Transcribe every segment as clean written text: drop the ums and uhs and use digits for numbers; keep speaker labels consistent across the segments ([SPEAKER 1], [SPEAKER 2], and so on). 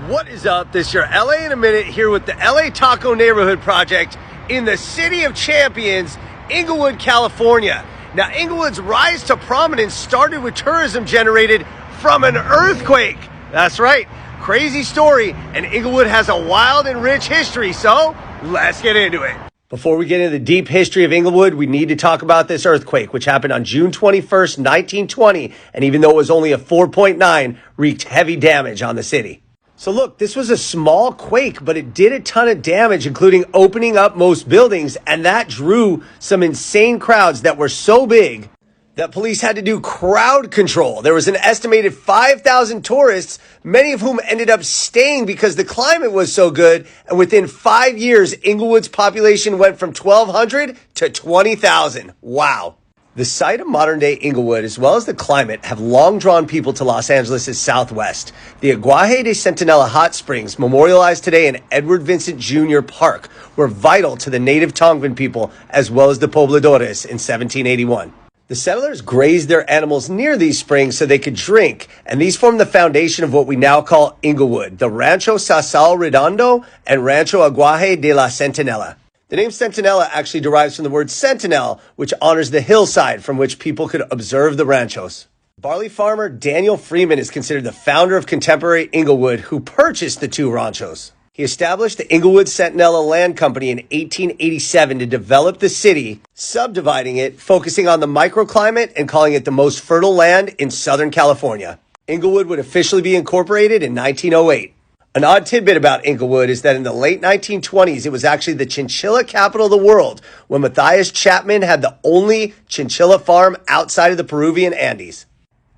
[SPEAKER 1] What is up? This is your LA in a Minute here with the LA Taco Neighborhood Project in the City of Champions, Inglewood, California. Now, Inglewood's rise to prominence started with tourism generated from an earthquake. That's right, crazy story, and Inglewood has a wild and rich history, so let's get into it. Before we get into the deep history of Inglewood, we need to talk about this earthquake, which happened on June 21st, 1920, and even though it was only a 4.9, wreaked heavy damage on the city. So look, this was a small quake, but it did a ton of damage, including opening up most buildings, and that drew some insane crowds that were so big that police had to do crowd control. There was an estimated 5,000 tourists, many of whom ended up staying because the climate was so good, and within 5 years, Inglewood's population went from 1,200 to 20,000. Wow. The site of modern-day Inglewood, as well as the climate, have long drawn people to Los Angeles' southwest. The Aguaje de Centinela hot springs, memorialized today in Edward Vincent Jr. Park, were vital to the native Tongan people, as well as the pobladores in 1781. The settlers grazed their animals near these springs so they could drink, and these formed the foundation of what we now call Inglewood, the Rancho Sasal Redondo and Rancho Aguaje de la Centinela. The name Centinela actually derives from the word sentinel, which honors the hillside from which people could observe the ranchos. Barley farmer Daniel Freeman is considered the founder of contemporary Inglewood, who purchased the two ranchos. He established the Inglewood Centinela Land Company in 1887 to develop the city, subdividing it, focusing on the microclimate, and calling it the most fertile land in Southern California. Inglewood would officially be incorporated in 1908. An odd tidbit about Inglewood is that in the late 1920s, it was actually the chinchilla capital of the world when Matthias Chapman had the only chinchilla farm outside of the Peruvian Andes.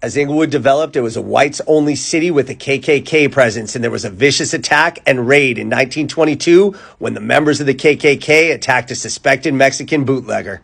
[SPEAKER 1] As Inglewood developed, it was a whites-only city with a KKK presence, and there was a vicious attack and raid in 1922 when the members of the KKK attacked a suspected Mexican bootlegger.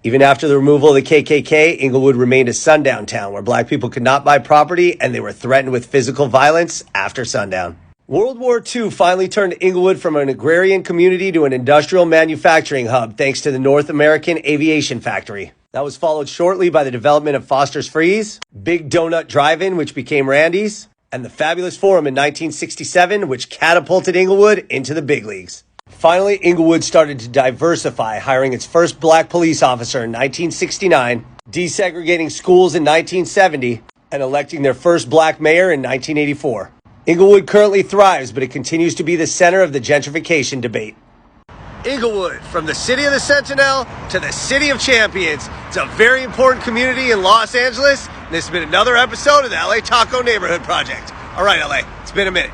[SPEAKER 1] Even after the removal of the KKK, Inglewood remained a sundown town where black people could not buy property, and they were threatened with physical violence after sundown. World War II finally turned Inglewood from an agrarian community to an industrial manufacturing hub thanks to the North American Aviation Factory. That was followed shortly by the development of Foster's Freeze, Big Donut Drive-In, which became Randy's, and the Fabulous Forum in 1967, which catapulted Inglewood into the big leagues. Finally, Inglewood started to diversify, hiring its first black police officer in 1969, desegregating schools in 1970, and electing their first black mayor in 1984. Inglewood currently thrives, but it continues to be the center of the gentrification debate. Inglewood, from the city of the Sentinel to the city of champions. It's a very important community in Los Angeles, and this has been another episode of the LA Taco Neighborhood Project. All right, LA, it's been a minute.